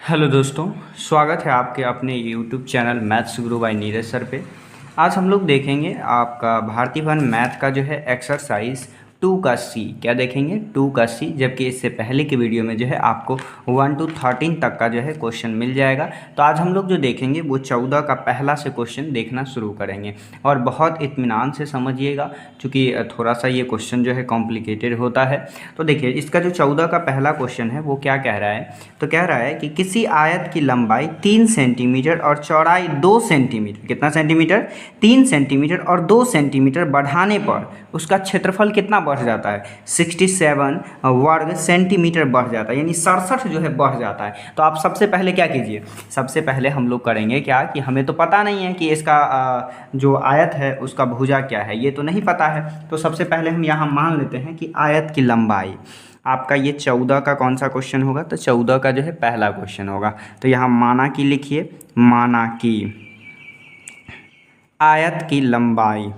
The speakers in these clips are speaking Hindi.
हेलो दोस्तों, स्वागत है आपके अपने यूट्यूब चैनल मैथ्स गुरु बाय नीरज सर पे। आज हम लोग देखेंगे आपका भारतीय वन मैथ का जो है एक्सरसाइज 2 का सी। क्या देखेंगे? 2 का सी। जबकि इससे पहले की वीडियो में जो है आपको 1 to 13 तक का जो है क्वेश्चन मिल जाएगा। तो आज हम लोग जो देखेंगे वो 14 का पहला से क्वेश्चन देखना शुरू करेंगे और बहुत इत्मीनान से समझिएगा, क्योंकि थोड़ा सा ये क्वेश्चन जो है कॉम्प्लिकेटेड होता है। तो देखिए, इसका जो 14 का पहला क्वेश्चन है वो क्या कह रहा है। तो कह रहा है कि किसी आयत की लंबाई 3 सेंटीमीटर और चौड़ाई 2 सेंटीमीटर, कितना सेंटीमीटर? 3 सेंटीमीटर और 2 सेंटीमीटर बढ़ाने पर उसका क्षेत्रफल कितना बढ़ जाता है? 67 वर्ग सेंटीमीटर बढ़ जाता है, यानी 67 जो है बढ़ जाता है। तो आप सबसे पहले क्या कीजिए, सबसे पहले हम लोग करेंगे क्या कि हमें तो पता नहीं है कि इसका जो आयत है उसका भुजा क्या है, ये तो नहीं पता है। तो सबसे पहले हम यहाँ मान लेते हैं कि आयत की लंबाई, आपका ये 14 का कौन सा क्वेश्चन होगा? तो 14 का जो है पहला क्वेश्चन होगा। तो यहाँ माना की लिखिए, माना की आयत की लंबाई,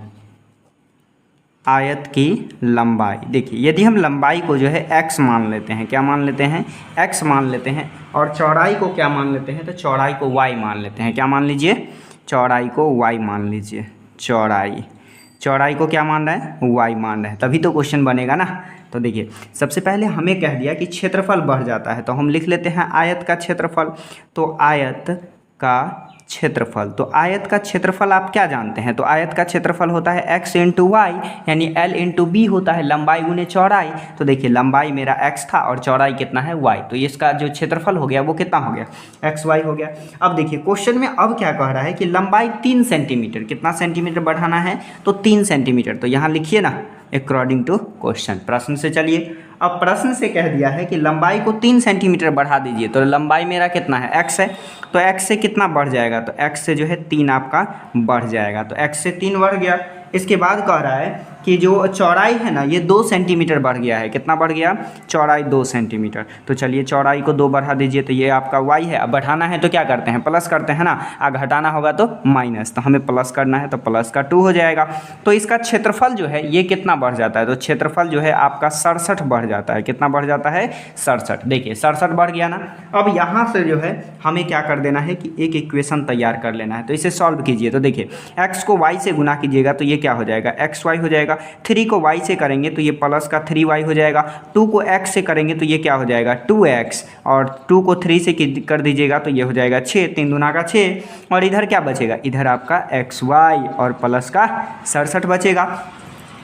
आयत की लंबाई। देखिए, यदि हम लंबाई को जो है x मान लेते हैं, क्या मान लेते हैं? x मान लेते हैं, और चौड़ाई को क्या मान लेते हैं? तो चौड़ाई को y मान लेते हैं। क्या मान लीजिए? चौड़ाई को y मान लीजिए। चौड़ाई को क्या मान रहा है? y मान रहा है, तभी तो क्वेश्चन बनेगा ना। तो देखिए, सबसे पहले हमें कह दिया कि क्षेत्रफल बढ़ जाता है, तो हम लिख लेते हैं आयत का क्षेत्रफल। तो आयत का क्षेत्रफल, तो आयत का क्षेत्रफल आप क्या जानते हैं? तो आयत का क्षेत्रफल होता है x इंटू वाई, यानी l इंटू बी होता है, लंबाई गुने चौड़ाई। तो देखिए, लंबाई मेरा x था और चौड़ाई कितना है? y। तो इसका जो क्षेत्रफल हो गया वो कितना हो गया? xy हो गया। अब देखिए, क्वेश्चन में अब क्या कह रहा है कि लंबाई 3 सेंटीमीटर, कितना सेंटीमीटर बढ़ाना है? तो 3 सेंटीमीटर। तो यहाँ लिखिए ना, अकॉर्डिंग टू क्वेश्चन। प्रश्न से चलिए, अब प्रश्न से कह दिया है कि लंबाई को 3 सेंटीमीटर बढ़ा दीजिए। तो लंबाई मेरा कितना है? x है, तो x से कितना बढ़ जाएगा? तो x से जो है 3 आपका बढ़ जाएगा। तो x से 3 बढ़ गया। इसके बाद कह रहा है कि जो चौड़ाई है ना, ये 2 सेंटीमीटर बढ़ गया है। कितना बढ़ गया? चौड़ाई 2 सेंटीमीटर। तो चलिए, चौड़ाई को 2 बढ़ा दीजिए। तो ये आपका y है। अब बढ़ाना है तो क्या करते हैं? प्लस करते हैं ना, और घटाना होगा तो माइनस। तो हमें प्लस करना है, तो प्लस का 2 हो जाएगा। तो इसका क्षेत्रफल जो है ये कितना बढ़ जाता है? तो क्षेत्रफल जो है आपका 67 बढ़ जाता है। कितना बढ़ जाता है? 67। देखिए, 67 बढ़ गया ना। अब यहाँ से जो है हमें क्या कर देना है कि एक इक्वेशन तैयार कर लेना है। तो इसे सॉल्व कीजिए। तो देखिए, x को y से गुना कीजिएगा तो ये क्या हो जाएगा? xy हो जाएगा। 3 को y से करेंगे तो ये प्लस का 3y हो जाएगा। 2 को x से करेंगे तो ये क्या हो जाएगा? 2x। और 2 को 3 से कर दीजिएगा तो ये हो जाएगा 6, 3 दूना का 6। और इधर क्या बचेगा? इधर आपका xy और प्लस का 67 बचेगा।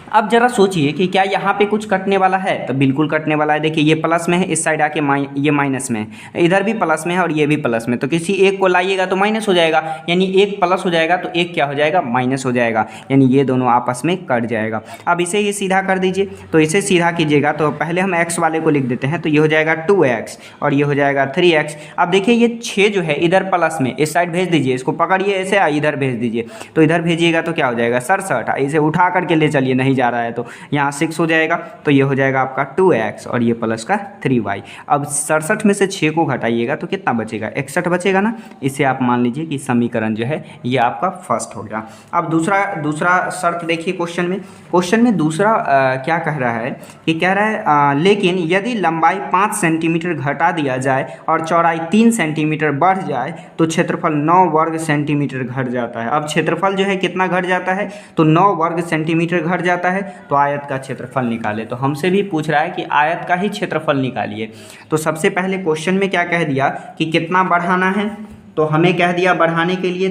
अब जरा सोचिए कि क्या यहाँ पे कुछ कटने वाला है? तो बिल्कुल कटने वाला है। देखिए, ये प्लस में है, इस साइड आके ये माइनस में है, इधर भी प्लस में है और ये भी प्लस में। तो किसी एक को लाइएगा तो माइनस हो जाएगा, यानी एक प्लस हो जाएगा तो एक क्या हो जाएगा? माइनस हो जाएगा, यानी ये दोनों आपस में कट जाएगा। अब इसे ये सीधा कर दीजिए। तो इसे सीधा कीजिएगा तो पहले हम x वाले को लिख देते हैं। तो ये हो जाएगा 2x और ये हो जाएगा 3x। अब देखिए, ये 6 जो है इधर प्लस में, इस साइड भेज दीजिए, इसको पकड़िए ऐसे, इधर भेज दीजिए। तो इधर भेजिएगा तो क्या हो जाएगा? 67। इसे उठा करके ले चलिए, नहीं जा रहा है तो यहाँ 6 हो जाएगा। तो ये हो जाएगा आपका 2x और ये प्लस का 3y। अब 67 में से 6 को घटाइएगा तो कितना बचेगा? 61 बचेगा ना। इसे आप मान लीजिए कि समीकरण जो है ये आपका फर्स्ट हो गया। अब दूसरा शर्त देखिए क्वेश्चन में दूसरा क्या कह रहा है कि कह रहा है लेकिन यदि लंबाई 5 सेंटीमीटर घटा दिया जाए और चौड़ाई 3 सेंटीमीटर बढ़ जाए तो क्षेत्रफल 9 वर्ग सेंटीमीटर घट जाता है। अब क्षेत्रफल जो है कितना घट जाता है? तो 9 वर्ग सेंटीमीटर घट जाता है। तो आयत का क्षेत्रफल निकाले। तो हमसे भी पूछ रहा है कि आयत का ही क्षेत्रफल निकालिए। तो सबसे पहले क्वेश्चन में क्या कह दिया कि कितना बढ़ाना है? तो हमें कह दिया बढ़ाने के लिए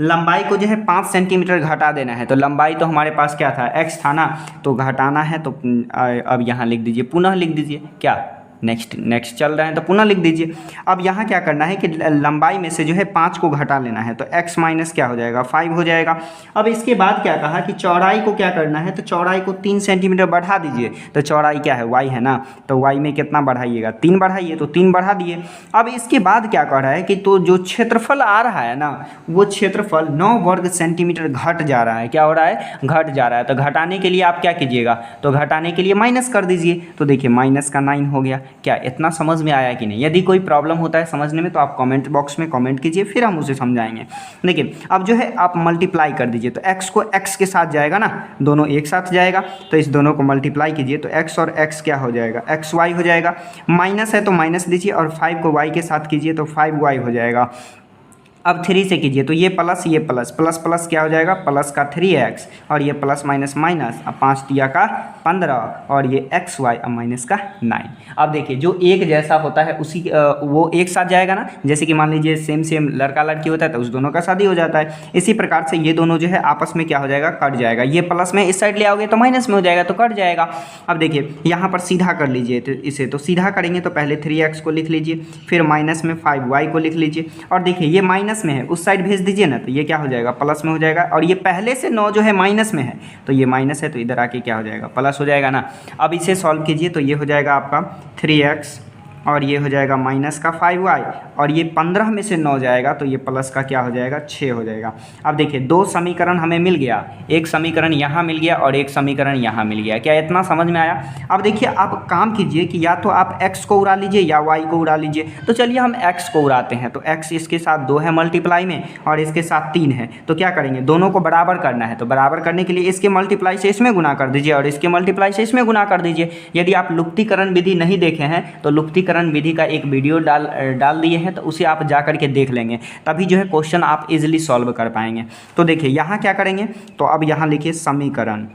लंबाई को जो है 5 सेंटीमीटर घटा देना है। तो लंबाई तो हमारे पास क्या था? x था ना। तो घटाना है तो अब यहाँ लिख दीजिए, पुनः लिख दीजिए। क्या? नेक्स्ट चल रहे हैं तो पुनः लिख दीजिए। अब यहाँ क्या करना है कि लंबाई में से जो है 5 को घटा लेना है। तो x माइनस क्या हो जाएगा? 5 हो जाएगा। अब इसके बाद क्या कहा कि चौड़ाई को क्या करना है? तो चौड़ाई को 3 सेंटीमीटर बढ़ा दीजिए। तो चौड़ाई क्या है? y है ना। तो y में कितना बढ़ाइएगा? 3 बढ़ाइए। तो 3 बढ़ा दिए। अब इसके बाद क्या कह रहा है कि तो जो क्षेत्रफल आ रहा है ना, वो क्षेत्रफल 9 वर्ग सेंटीमीटर घट जा रहा है। क्या हो रहा है? घट जा रहा है। तो घटाने के लिए आप क्या कीजिएगा? तो घटाने के लिए माइनस कर दीजिए। तो देखिए, माइनस का 9 हो गया। क्या इतना समझ में आया कि नहीं? यदि कोई प्रॉब्लम होता है समझने में तो आप कमेंट बॉक्स में कमेंट कीजिए, फिर हम उसे समझाएंगे। देखिए अब जो है आप मल्टीप्लाई कर दीजिए, तो x को x के साथ जाएगा ना, दोनों एक साथ जाएगा, तो इस दोनों को मल्टीप्लाई कीजिए तो x और x क्या हो जाएगा, xy हो जाएगा। माइनस है तो माइनस दीजिए और 5 को y के साथ कीजिए तो 5y हो जाएगा। अब 3 से कीजिए तो ये प्लस ये प्लस, प्लस प्लस क्या हो जाएगा, प्लस का 3x और ये प्लस माइनस माइनस, अब 5 तिया का 15 और ये xy अब माइनस का 9। अब देखिए जो एक जैसा होता है उसी वो एक साथ जाएगा ना, जैसे कि मान लीजिए सेम सेम लड़का लड़की होता है तो उस दोनों का शादी हो जाता है। इसी प्रकार से ये दोनों जो है आपस में क्या हो जाएगा, कट जाएगा। ये प्लस में इस साइड ले आओगे तो माइनस में हो जाएगा, तो कट जाएगा। अब देखिए यहाँ पर सीधा कर लीजिए, तो इसे तो सीधा करेंगे तो पहले 3x को लिख लीजिए, फिर माइनस में 5y को लिख लीजिए, और देखिए ये माइनस में है उस साइड भेज दीजिए ना, तो ये क्या हो जाएगा, प्लस में हो जाएगा। और ये पहले से 9 जो है माइनस में है, तो ये माइनस है तो इधर आके क्या हो जाएगा, प्लस हो जाएगा ना। अब इसे सॉल्व कीजिए तो ये हो जाएगा आपका 3x और ये हो जाएगा माइनस का 5y, और ये 15 में से 9 जाएगा तो ये प्लस का क्या हो जाएगा, 6 हो जाएगा। अब देखिए दो समीकरण हमें मिल गया, एक समीकरण यहाँ मिल गया और एक समीकरण यहाँ मिल गया। क्या इतना समझ में आया? अब देखिए आप काम कीजिए कि या तो आप x को उड़ा लीजिए या y को उड़ा लीजिए। तो चलिए हम x को उड़ाते हैं, तो x इसके साथ 2 है मल्टीप्लाई में और इसके साथ 3 है, तो क्या करेंगे, दोनों को बराबर करना है। तो बराबर करने के लिए इसके मल्टीप्लाई से इसमें गुना कर दीजिए और इसके मल्टीप्लाई से इसमें गुना कर दीजिए। यदि आप लुप्तीकरण विधि नहीं देखे हैं तो लुप्तीकरण विधि का एक वीडियो डाल दिए हैं, तो उसे आप जा करके देख लेंगे, तभी जो है क्वेश्चन आप इजीली सॉल्व कर पाएंगे। तो देखिए यहाँ क्या करेंगे, तो अब यहाँ लिखिए समीकरण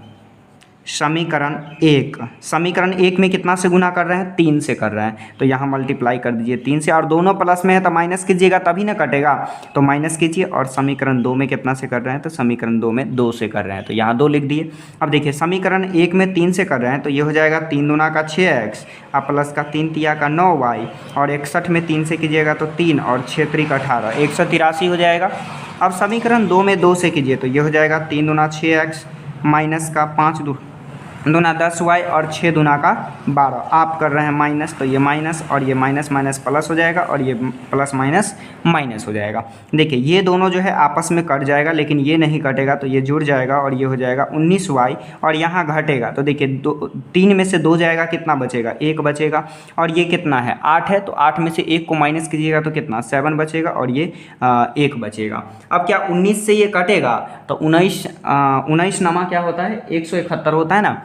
1, समीकरण 1 में कितना से गुना कर रहे हैं, 3 से कर रहे हैं, तो यहाँ मल्टीप्लाई कर दीजिए 3 से, और दोनों प्लस में है तो माइनस कीजिएगा तभी ना कटेगा, तो माइनस कीजिए। और समीकरण 2 में कितना से कर रहे हैं, तो समीकरण 2 में 2 से कर रहे हैं, तो यहाँ 2 लिख दिए। अब देखिए समीकरण 1 में 3 से कर रहे हैं, तो ये हो जाएगा 3 दूना का 6x और प्लस का 3 तिया का 9y, और 61 में 3 से कीजिएगा तो 3 और 6 त्रिक 18, 183 हो जाएगा। अब समीकरण 2 में 2 से कीजिए तो ये हो जाएगा 3 दूना 6x माइनस का 5 दूना 10y और 6 दूना का 12, आप कर रहे हैं माइनस, तो ये माइनस और ये माइनस माइनस प्लस हो जाएगा और ये प्लस माइनस माइनस हो जाएगा। देखिए ये दोनों जो है आपस में कट जाएगा, लेकिन ये नहीं कटेगा तो ये जुड़ जाएगा और ये हो जाएगा 19y, और यहाँ घटेगा तो देखिए 3 में से 2 जाएगा, कितना बचेगा, 1 बचेगा। और ये कितना है, 8 है, तो 8 में से 1 को माइनस कीजिएगा तो कितना, 7 बचेगा, और ये 1 बचेगा। अब क्या 19 से ये कटेगा तो 19 नमा क्या होता है, 171 होता है ना,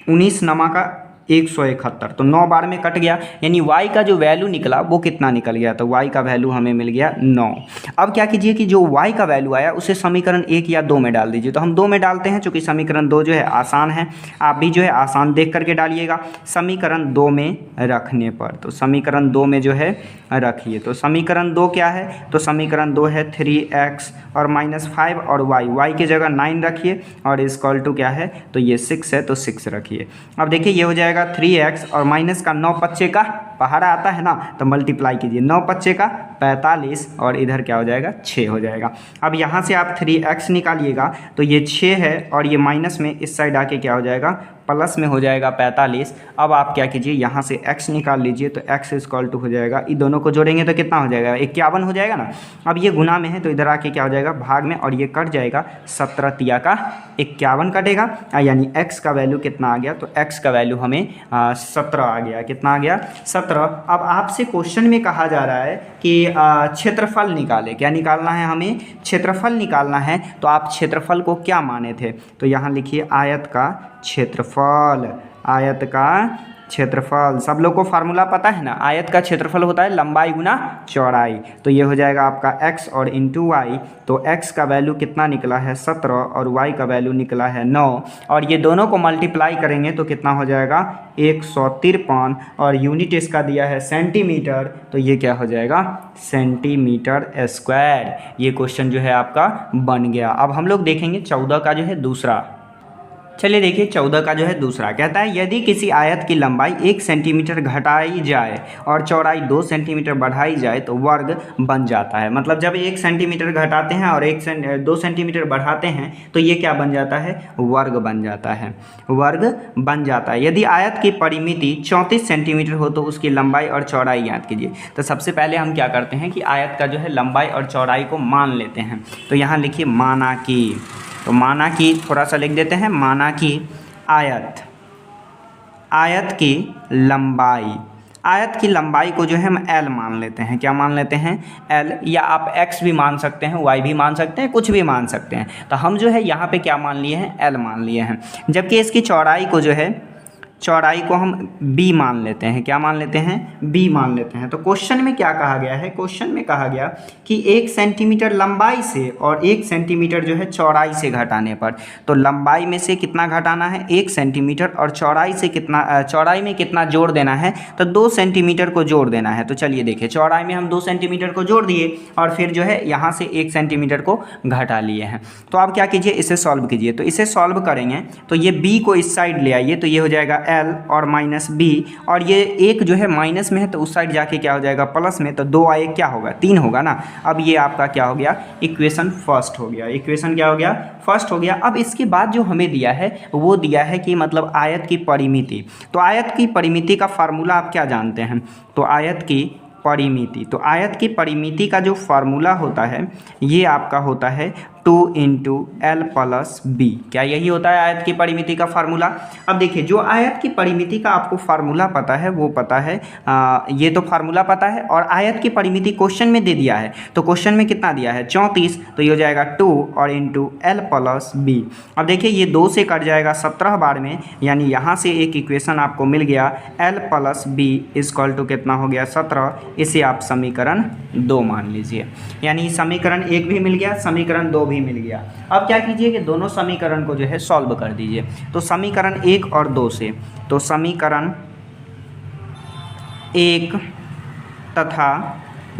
19 नमा का 171, तो 9 बार में कट गया, यानी y का जो वैल्यू निकला वो कितना निकल गया, तो y का वैल्यू हमें मिल गया 9। अब क्या कीजिए कि जो y का वैल्यू आया उसे समीकरण 1 या 2 में डाल दीजिए, तो हम 2 में डालते हैं, चूँकि समीकरण 2 जो है आसान है, आप भी जो है आसान देख करके डालिएगा समीकरण 2 में रखने पर। तो समीकरण 2 में जो है रखिए, तो समीकरण 2 क्या है, तो समीकरण 2 है 3x और -5 और y की जगह 9 रखिए, और इक्वल टू क्या है, तो ये 6 है तो 6 रखिए। अब देखिए ये हो जाएगा 3x और माइनस का 9 पच्चे का पहाड़ा आता है ना, तो मल्टीप्लाई कीजिए, 9 पच्चे का 45 और इधर क्या हो जाएगा, 6 हो जाएगा। अब यहाँ से आप 3x निकालिएगा तो ये 6 है, और ये माइनस में इस साइड आके क्या हो जाएगा, प्लस में हो जाएगा 45। अब आप क्या कीजिए, यहाँ से x निकाल लीजिए, तो x इक्वल टू हो जाएगा, इन दोनों को जोड़ेंगे तो कितना हो जाएगा, 51 हो जाएगा ना। अब ये गुना में है तो इधर आके क्या हो जाएगा, भाग में, और ये कट जाएगा, 17 तिया का 51 कटेगा, यानी x का वैल्यू कितना आ गया, तो x का वैल्यू हमें 17 आ गया। कितना आ गया, 17। अब आपसे क्वेश्चन में कहा जा रहा है कि क्षेत्रफल निकाले, क्या निकालना है हमें, क्षेत्रफल निकालना है। तो आप क्षेत्रफल को क्या माने थे, तो यहाँ लिखिए आयत का क्षेत्रफल, आयत का क्षेत्रफल। सब लोग को फार्मूला पता है ना, आयत का क्षेत्रफल होता है लंबाई गुना चौड़ाई, तो ये हो जाएगा आपका x और इंटू वाई, तो x का वैल्यू कितना निकला है 17 और y का वैल्यू निकला है 9, और ये दोनों को मल्टीप्लाई करेंगे तो कितना हो जाएगा 153, और यूनिट इसका दिया है सेंटीमीटर, तो ये क्या हो जाएगा सेंटीमीटर स्क्वायर। ये क्वेश्चन जो है आपका बन गया। अब हम लोग देखेंगे 14 का जो है दूसरा। चलिए देखिए 14 का जो है दूसरा, कहता है यदि किसी आयत की लंबाई 1 सेंटीमीटर घटाई जाए और चौड़ाई 2 सेंटीमीटर बढ़ाई जाए तो वर्ग बन जाता है। मतलब जब 1 सेंटीमीटर घटाते हैं और 2 सेंटीमीटर बढ़ाते हैं तो ये क्या बन जाता है, वर्ग बन जाता है, वर्ग बन जाता है। यदि आयत की परिमिति 34 सेंटीमीटर हो तो उसकी लंबाई और चौड़ाई ज्ञात कीजिए। तो सबसे पहले हम क्या करते हैं कि आयत का जो है लंबाई और चौड़ाई को मान लेते हैं। तो यहाँ लिखिए माना कि, तो माना कि थोड़ा सा लिख देते हैं, माना कि आयत आयत की लंबाई, आयत की लंबाई को जो है हम l मान लेते हैं। क्या मान लेते हैं? l, या आप x भी मान सकते हैं, y भी मान सकते हैं, कुछ भी मान सकते हैं। तो हम जो है यहाँ पे क्या मान लिए हैं? l मान लिए हैं। जबकि इसकी चौड़ाई को जो है, चौड़ाई को हम b मान लेते हैं। क्या मान लेते हैं? b मान लेते हैं। तो क्वेश्चन में क्या कहा गया है? क्वेश्चन में कहा गया कि 1 सेंटीमीटर लंबाई से और 1 सेंटीमीटर जो है चौड़ाई से घटाने पर, तो लंबाई में से कितना घटाना है? 1 सेंटीमीटर, और चौड़ाई से कितना, चौड़ाई में कितना जोड़ देना है? तो 2 सेंटीमीटर को जोड़ देना है। तो चलिए देखिए, चौड़ाई में हम 2 सेंटीमीटर को जोड़ दिए और फिर जो है यहाँ से 1 सेंटीमीटर को घटा लिए हैं। तो आप क्या कीजिए, इसे सॉल्व कीजिए। तो इसे सॉल्व करेंगे तो ये b को इस साइड ले आइए, तो ये हो जाएगा l और माइनस b, और ये एक जो है माइनस में है तो उस साइड जाके क्या हो जाएगा? प्लस में। तो 2 आए क्या होगा? 3 होगा ना। अब ये आपका क्या हो गया? इक्वेशन फर्स्ट हो गया। इक्वेशन क्या हो गया? फर्स्ट हो गया। अब इसके बाद जो हमें दिया है वो दिया है कि मतलब आयत की परिमिति। तो आयत की परिमिति का फार्मूला आप क्या जानते हैं? तो आयत की परिमिति, तो आयत की परिमिति का जो फार्मूला होता है ये आपका होता है 2 इंटू एल प्लस बी। क्या यही होता है आयत की परिमिति का फार्मूला? अब देखिए, जो आयत की परिमिति का आपको फार्मूला पता है वो पता है, ये तो फार्मूला पता है, और आयत की परिमिति क्वेश्चन में दे दिया है। तो क्वेश्चन में कितना दिया है? 34, तो ये हो जाएगा 2 और इंटू एल प्लस बी। अब देखिए, ये 2 से कट जाएगा 17 बार में, यानी यहाँ से एक इक्वेशन आपको मिल गया, L plus B equal to कितना हो गया? 17। इसे आप समीकरण 2 मान लीजिए। यानी समीकरण 1 भी मिल गया, समीकरण 2 भी मिल गया। अब क्या कीजिए कि दोनों समीकरण को जो है सॉल्व कर दीजिए। तो समीकरण 1 और 2 से, तो समीकरण 1 तथा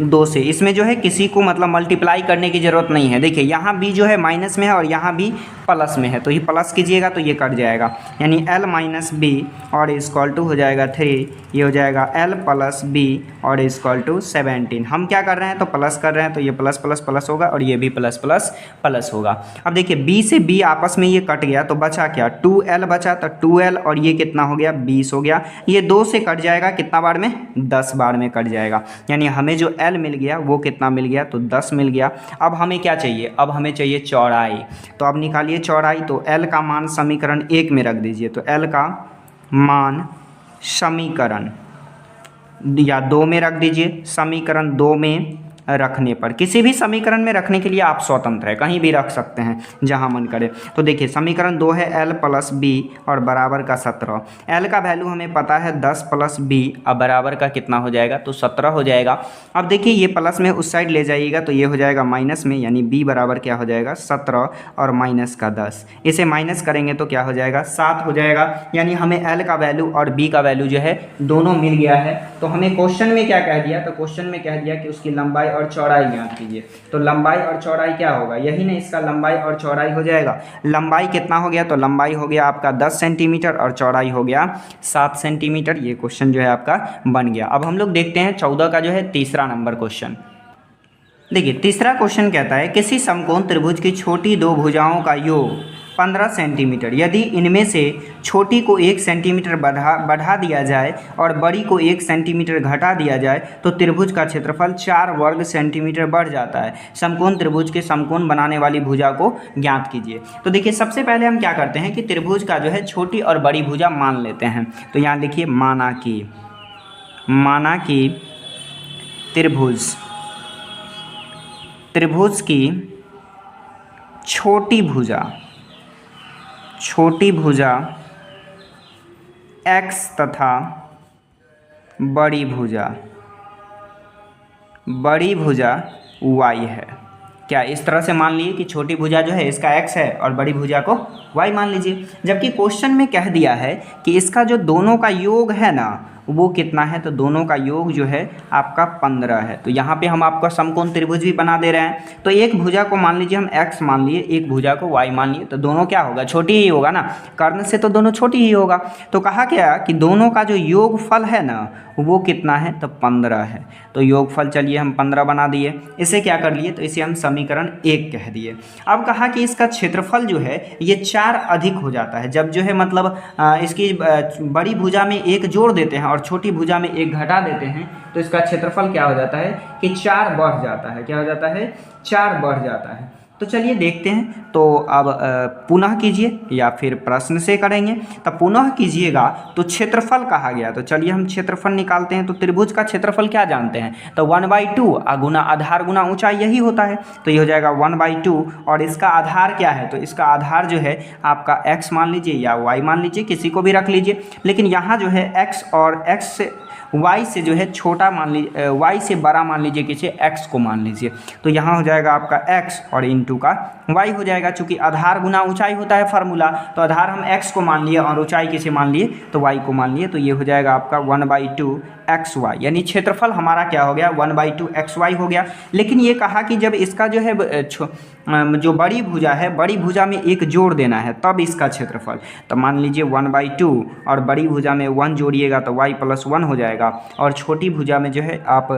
2 से, इसमें जो है किसी को मतलब मल्टीप्लाई करने की ज़रूरत नहीं है। देखिए, यहाँ भी जो है माइनस में है और यहाँ भी प्लस में है, तो ये प्लस कीजिएगा तो ये कट जाएगा, यानी l माइनस बी और इक्वल टू हो जाएगा 3। ये हो जाएगा l प्लस बी और इक्वल टू 17। हम क्या कर रहे हैं? तो प्लस कर रहे हैं, तो ये प्लस प्लस प्लस होगा और ये भी प्लस प्लस प्लस होगा। अब देखिए, b से b आपस में ये कट गया, तो बचा क्या? 2l बचा, तो 2l और ये कितना हो गया? 20 हो गया। ये 2 से कट जाएगा कितना बार में? 10 बार में कट जाएगा। यानी हमें जो l मिल गया वो कितना मिल गया? तो 10 मिल गया। अब हमें क्या चाहिए? अब हमें चाहिए चौड़ाई। तो अब निकालिए चौड़ाई। तो l का मान समीकरण 1 में रख दीजिए। तो l का मान समीकरण या 2 में रख दीजिए। समीकरण 2 में रखने पर, किसी भी समीकरण में रखने के लिए आप स्वतंत्र है, कहीं भी रख सकते हैं जहां मन करे। तो देखिए, समीकरण 2 है l प्लस बी और बराबर का 17। l का वैल्यू हमें पता है 10 प्लस बी, अब बराबर का कितना हो जाएगा? तो 17 हो जाएगा। अब देखिए, ये प्लस में उस साइड ले जाइएगा तो ये हो जाएगा माइनस में, यानी b बराबर क्या हो जाएगा? 17 और माइनस का 10। इसे माइनस करेंगे तो क्या हो जाएगा? 7 हो जाएगा। यानी हमें l का वैल्यू और b का वैल्यू जो है दोनों मिल गया है। तो हमें क्वेश्चन में क्या कह दिया? तो क्वेश्चन में कह दिया कि उसकी लंबाई और चौड़ाई ज्ञात कीजिए। तो लंबाई और चौड़ाई क्या होगा? यही ना, इसका लंबाई और चौड़ाई हो जाएगा। लंबाई कितना हो गया? तो लंबाई हो गया आपका 10 सेंटीमीटर और चौड़ाई हो गया 7 सेंटीमीटर। ये क्वेश्चन जो है आपका बन गया। अब हम लोग देखते हैं 14 का जो है तीसरा नंबर क्वेश्चन। देखिए, तीसरा क्वेश्चन कहता है किसी समकोण त्रिभुज की छोटी 2 भुजाओं का योग 15 सेंटीमीटर, यदि इनमें से छोटी को 1 सेंटीमीटर बढ़ा दिया जाए और बड़ी को 1 सेंटीमीटर घटा दिया जाए तो त्रिभुज का क्षेत्रफल 4 वर्ग सेंटीमीटर बढ़ जाता है। समकोण त्रिभुज के समकोण बनाने वाली भुजा को ज्ञात कीजिए। तो देखिए, सबसे पहले हम क्या करते हैं कि त्रिभुज का जो है छोटी और बड़ी भुजा मान लेते हैं। तो यहाँ लिखिए, माना कि त्रिभुज की छोटी भुजा x तथा बड़ी भुजा y है। क्या इस तरह से मान लिए कि छोटी भुजा जो है इसका x है और बड़ी भुजा को y मान लीजिए। जबकि क्वेश्चन में कह दिया है कि इसका जो दोनों का योग है ना वो कितना है? तो दोनों का योग जो है आपका 15 है। तो यहाँ पे हम आपका समकोण त्रिभुज भी बना दे रहे हैं। तो एक भुजा को मान लीजिए हम x मान लिए, एक भुजा को y मान लिए, तो दोनों क्या होगा? छोटी ही होगा ना, कर्ण से तो दोनों छोटी ही होगा। तो कहा क्या कि दोनों का जो योगफल है ना वो कितना है? तो 15 है। तो योगफल चलिए हम 15 बना दिए। इसे क्या कर लिए? तो इसे हम समीकरण 1 कह दिए। अब कहा कि इसका क्षेत्रफल जो है ये 4 अधिक हो जाता है। जब जो है मतलब इसकी बड़ी भुजा में 1 जोड़ देते हैं और छोटी भुजा में 1 घटा देते हैं तो इसका क्षेत्रफल क्या हो जाता है कि 4 बढ़ जाता है। क्या हो जाता है? 4 बढ़ जाता है। तो चलिए देखते हैं। तो अब पुनः कीजिए या फिर प्रश्न से करेंगे। तो पुनः कीजिएगा तो क्षेत्रफल कहा गया, तो चलिए हम क्षेत्रफल निकालते हैं। तो त्रिभुज का क्षेत्रफल क्या जानते हैं, तो 1/2 गुना आधार गुना ऊंचाई, यही होता है। तो ये हो जाएगा 1/2 और इसका आधार क्या है, तो इसका आधार जो है आपका x मान लीजिए या y मान लीजिए, किसी को भी रख लीजिए। लेकिन यहाँ जो है x और x से y से जो है छोटा मान लीजिए, y से बड़ा मान लीजिए, किसी x को मान लीजिए। तो यहाँ हो जाएगा आपका x और इंटू का y हो जाएगा। चूंकि आधार गुना ऊंचाई होता है फार्मूला, तो आधार हम x को मान लिए और ऊंचाई किसे मान लिए, तो y को मान लिए। तो ये हो जाएगा आपका 1/2 xy, यानी क्षेत्रफल हमारा क्या हो गया, 1/2 xy हो गया। लेकिन ये कहा कि जब इसका जो है जो बड़ी भुजा है, बड़ी भुजा में एक जोड़ देना है तब इसका क्षेत्रफल। तो मान लीजिए 1/2 और बड़ी भुजा में 1 जोड़िएगा तो y + 1 हो जाएगा, और छोटी भुजा में जो है आप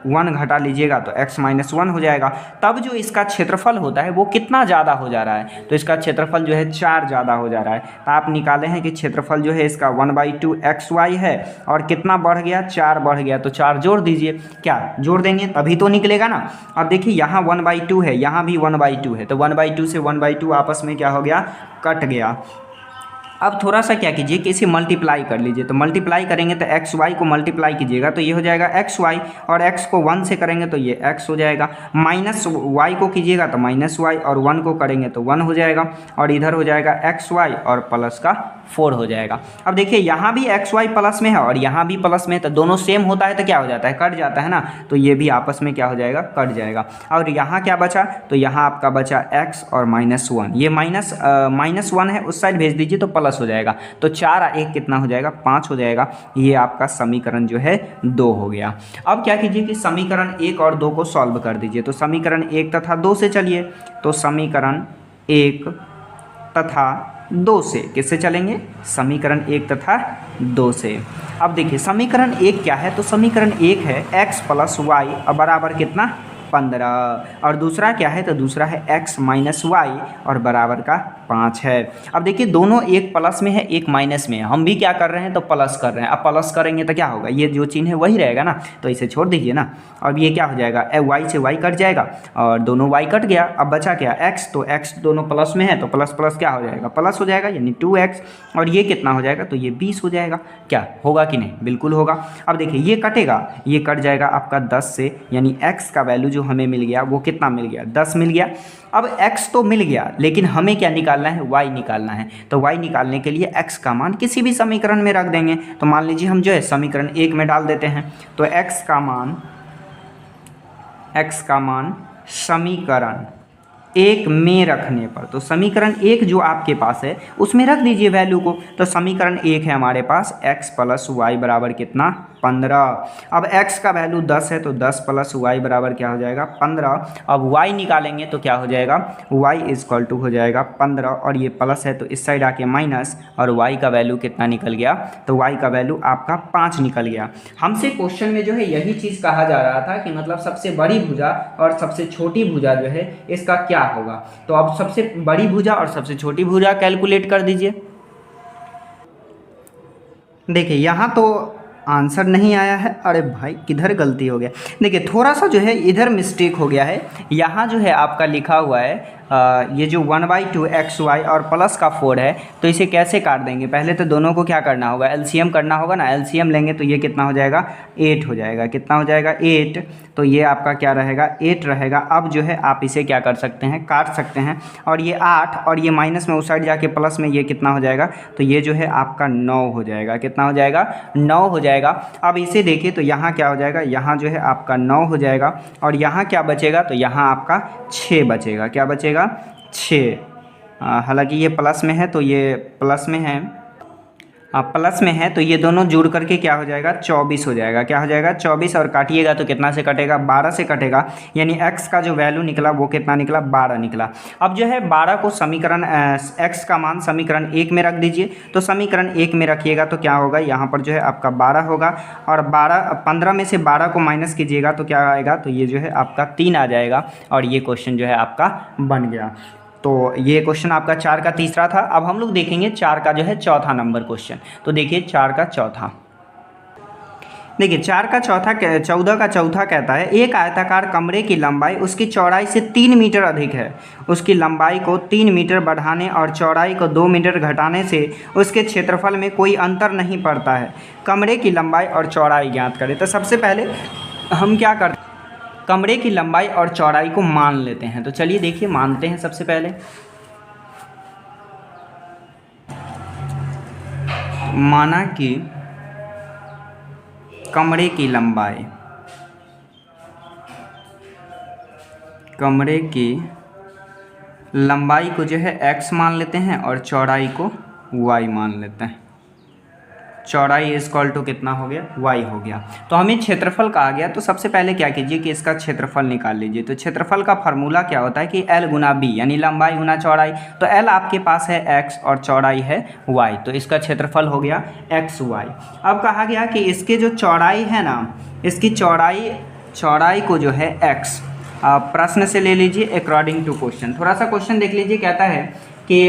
1 घटा लीजिएगा तो x - 1 हो जाएगा। तब जो इसका क्षेत्रफल होता है वो कितना ज़्यादा हो जा रहा है, तो इसका क्षेत्रफल जो है 4 ज़्यादा हो जा रहा है। तो आप निकाले हैं कि क्षेत्रफल जो है इसका 1/2 xy है, और कितना बढ़ गया, 4 बढ़ गया। तो 4 जोड़ दीजिए, क्या जोड़ देंगे तभी तो निकलेगा ना। अब देखिए यहाँ 1/2 है, यहाँ भी 1/2 है, तो 1/2 से 1/2 आपस में क्या हो गया, कट गया। अब थोड़ा सा क्या कीजिए कि इसे मल्टीप्लाई कर लीजिए। तो मल्टीप्लाई करेंगे तो एक्स वाई को मल्टीप्लाई कीजिएगा तो ये हो जाएगा एक्स वाई, और एक्स को 1 से करेंगे तो ये एक्स हो जाएगा। माइनस वाई को कीजिएगा तो माइनस वाई, और 1 को करेंगे तो 1 हो जाएगा, और इधर हो जाएगा एक्स वाई और प्लस का 4 हो जाएगा। अब देखिए यहाँ भी एक्स वाई प्लस में है और यहाँ भी प्लस में है, तो दोनों सेम होता है तो क्या हो जाता है, कट जाता है ना। तो ये भी आपस में क्या हो जाएगा, कट जाएगा। और यहाँ क्या बचा, तो यहाँ आपका बचा x और -1, ये -1 है, उस साइड भेज दीजिए तो प्लस हो जाएगा। तो 4 और 1 कितना हो जाएगा, 5 हो जाएगा। ये आपका समीकरण जो है 2 हो गया। अब क्या कीजिए कि समीकरण 1 और 2 को सॉल्व कर दीजिए। तो समीकरण 1 तथा 2 से चलिए। तो समीकरण 1 तथा 2 से किससे चलेंगे, समीकरण 1 तथा 2 से। अब देखिए समीकरण 1 क्या है, तो समीकरण 1 है x + y बराबर कितना, 15, और दूसरा क्या है, तो दूसरा है x - y और बराबर का 5 है। अब देखिए दोनों एक प्लस में है एक माइनस में है, हम भी क्या कर रहे हैं, तो प्लस कर रहे हैं। अब प्लस करेंगे तो क्या होगा, ये जो चिन्ह है वही रहेगा ना, तो इसे छोड़ दीजिए ना। अब ये क्या हो जाएगा, y से y कट जाएगा और दोनों y कट गया। अब बचा क्या, x, तो x दोनों प्लस में है तो प्लस प्लस क्या हो जाएगा, प्लस हो जाएगा, यानी 2x, और ये कितना हो जाएगा, तो ये 20 हो जाएगा। क्या होगा कि नहीं, बिल्कुल होगा। अब देखिए ये कटेगा, ये कट जाएगा आपका 10 से, यानी x का वैल्यू जो हमें मिल गया वो कितना मिल गया, 10 मिल गया। अब x तो मिल गया, लेकिन हमें क्या निकालना है, y निकालना है। तो y निकालने के लिए x का मान किसी भी समीकरण में रख देंगे। तो मान लीजिए हम जो है समीकरण 1 में डाल देते हैं। तो x का मान समीकरण 1 में रखने पर, तो समीकरण 1 जो आपके पास है उसमें रख दीजिए वैल्यू को। तो समीकरण 1 है हमारे पास x + y बराबर कितना, 15। अब x का वैल्यू 10 है तो 10 + y बराबर क्या हो जाएगा, 15। अब y निकालेंगे तो क्या हो जाएगा, y = हो जाएगा 15, और ये प्लस है तो इस साइड आके माइनस, और y का वैल्यू कितना निकल गया, तो y का वैल्यू आपका 5 निकल गया। हमसे क्वेश्चन में जो है यही चीज़ कहा जा रहा था कि मतलब सबसे बड़ी भुजा और सबसे छोटी भुजा जो है इसका क्या होगा। तो अब सबसे बड़ी भुजा और सबसे छोटी भुजा कैलकुलेट कर दीजिए। देखिए यहाँ तो आंसर नहीं आया है, अरे भाई किधर गलती हो गया। देखिए थोड़ा सा जो है इधर मिस्टेक हो गया है। यहाँ जो है आपका लिखा हुआ है ये जो 1/2 xy और प्लस का 4 है, तो इसे कैसे काट देंगे, पहले तो दोनों को क्या करना होगा, एलसीएम करना होगा ना। एलसीएम लेंगे तो ये कितना हो जाएगा, 8 हो जाएगा। कितना हो जाएगा, 8। तो ये आपका क्या रहेगा, 8 रहेगा। अब जो है आप इसे क्या कर सकते हैं, काट सकते हैं। और ये 8 और ये माइनस में उस साइड जाके प्लस में ये कितना हो जाएगा, तो ये जो है आपका 9 हो जाएगा। कितना हो जाएगा, 9 हो जाएगा। अब इसे देखिए तो यहाँ क्या हो जाएगा, यहाँ जो है आपका 9 हो जाएगा, और यहाँ क्या बचेगा, तो यहाँ आपका 6 बचेगा। क्या बचेगा, 6। हालांकि ये प्लस में है तो ये प्लस में है, प्लस में है तो ये दोनों जुड़ करके क्या हो जाएगा, 24 हो जाएगा। क्या हो जाएगा, 24, और काटिएगा तो कितना से कटेगा, 12 से कटेगा। यानी x का जो वैल्यू निकला वो कितना निकला, 12 निकला। अब जो है 12 को समीकरण x का मान समीकरण 1 में रख दीजिए। तो समीकरण 1 में रखिएगा तो क्या होगा, यहाँ पर जो है आपका 12 होगा, और 15 में से 12 को माइनस कीजिएगा तो क्या आएगा, तो ये जो है आपका 3 आ जाएगा, और ये क्वेश्चन जो है आपका बन गया। तो ये क्वेश्चन आपका 4 का तीसरा था। अब हम लोग देखेंगे 4 का जो है चौथा नंबर क्वेश्चन। तो देखिए 4 का चौथा, देखिए 14 का चौथा कहता है एक आयताकार कमरे की लंबाई उसकी चौड़ाई से 3 मीटर अधिक है। उसकी लंबाई को 3 मीटर बढ़ाने और चौड़ाई को 2 मीटर घटाने से उसके क्षेत्रफल में कोई अंतर नहीं पड़ता है। कमरे की लंबाई और चौड़ाई ज्ञात करें। तो सबसे पहले हम क्या करते हैं, कमरे की लंबाई और चौड़ाई को मान लेते हैं। तो चलिए देखिए मानते हैं। सबसे पहले माना कि कमरे की लंबाई को जो है x मान लेते हैं और चौड़ाई को y मान लेते हैं। चौड़ाई इक्वल टू कितना हो गया, y हो गया। तो हमें क्षेत्रफल कहा गया, तो सबसे पहले क्या कीजिए कि इसका क्षेत्रफल निकाल लीजिए। तो क्षेत्रफल का फार्मूला क्या होता है कि L गुना B, यानी लंबाई गुना चौड़ाई। तो L आपके पास है x और चौड़ाई है y, तो इसका क्षेत्रफल हो गया xy। अब कहा गया कि इसके जो चौड़ाई है ना, इसकी चौड़ाई को जो है x प्रश्न से ले लीजिए अकॉर्डिंग टू क्वेश्चन। थोड़ा सा क्वेश्चन देख लीजिए। कहता है कि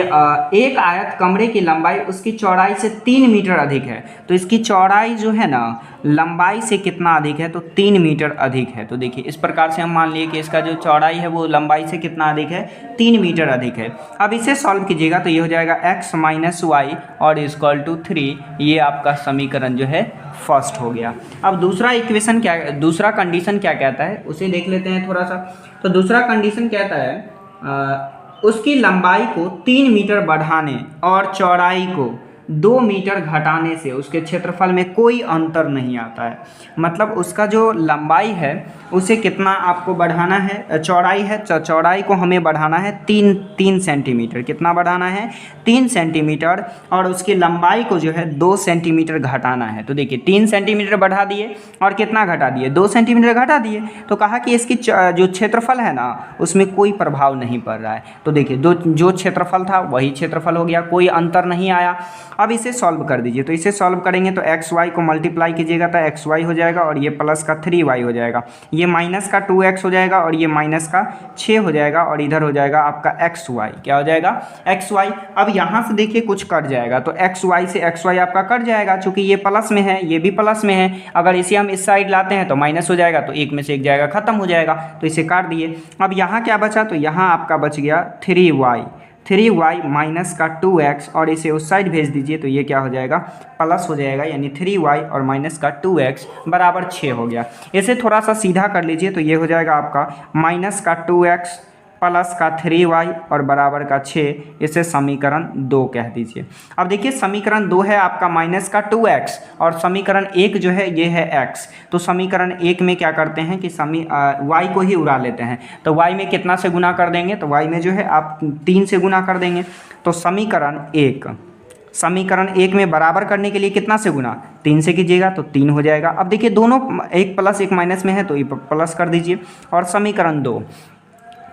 एक आयत कमरे की लंबाई उसकी चौड़ाई से 3 मीटर अधिक है। तो इसकी चौड़ाई जो है ना लंबाई से कितना अधिक है, तो 3 मीटर अधिक है। तो देखिए इस प्रकार से हम मान लिए कि इसका जो चौड़ाई है वो लंबाई से कितना अधिक है, 3 मीटर अधिक है। अब इसे सॉल्व कीजिएगा तो ये हो जाएगा x माइनस वाई और इक्वल टू 3। ये आपका समीकरण जो है फर्स्ट हो गया। अब दूसरा कंडीशन क्या कहता है उसे देख लेते हैं थोड़ा सा। तो दूसरा कंडीशन कहता है उसकी लंबाई को 3 मीटर बढ़ाने और चौड़ाई को 2 मीटर घटाने से उसके क्षेत्रफल में कोई अंतर नहीं आता है। मतलब उसका जो लंबाई है उसे कितना आपको बढ़ाना है, चौड़ाई है, चौड़ाई को हमें बढ़ाना है 3 सेंटीमीटर। कितना बढ़ाना है, 3 सेंटीमीटर, और उसकी लंबाई को जो है 2 सेंटीमीटर घटाना है। तो देखिए 3 सेंटीमीटर बढ़ा दिए और कितना घटा दिए, 2 सेंटीमीटर घटा दिए। तो कहा कि इसकी जो क्षेत्रफल है ना उसमें कोई प्रभाव नहीं पड़ रहा है। तो देखिए जो क्षेत्रफल था वही क्षेत्रफल हो गया, कोई अंतर नहीं आया। अब इसे सॉल्व कर दीजिए। तो इसे सॉल्व करेंगे तो एक्स वाई को मल्टीप्लाई कीजिएगा तो एक्स वाई हो जाएगा और ये प्लस का 3y हो जाएगा, ये माइनस का 2x हो जाएगा और ये माइनस का 6 हो जाएगा और इधर हो जाएगा आपका एक्स वाई। क्या हो जाएगा, एक्स वाई। अब यहाँ से देखिए कुछ कट जाएगा तो एक्स वाई से एक्स वाई आपका कट जाएगा, चूँकि ये प्लस में है ये भी प्लस में है। अगर इसे हम इस साइड लाते हैं तो माइनस हो जाएगा, तो एक में से एक जाएगा, खत्म हो जाएगा। तो इसे काट दिए। अब यहाँ क्या बचा, तो यहाँ आपका बच गया 3y माइनस का 2x और इसे उस साइड भेज दीजिए तो ये क्या हो जाएगा, प्लस हो जाएगा, यानी 3y और माइनस का 2x बराबर 6 हो गया। इसे थोड़ा सा सीधा कर लीजिए तो ये हो जाएगा आपका माइनस का 2x प्लस का 3y और बराबर का 6। इसे समीकरण 2 कह दीजिए। अब देखिए समीकरण 2 है आपका माइनस का 2x और समीकरण 1 जो है ये है x। तो समीकरण 1 में क्या करते हैं कि y को ही उड़ा लेते हैं। तो y में कितना से गुना कर देंगे, तो y में जो है आप 3 से गुना कर देंगे। तो समीकरण 1 में बराबर करने के लिए कितना से गुना, 3 से कीजिएगा तो 3 हो जाएगा। अब देखिए दोनों एक प्लस एक माइनस में है तो ये प्लस कर दीजिए। और समीकरण 2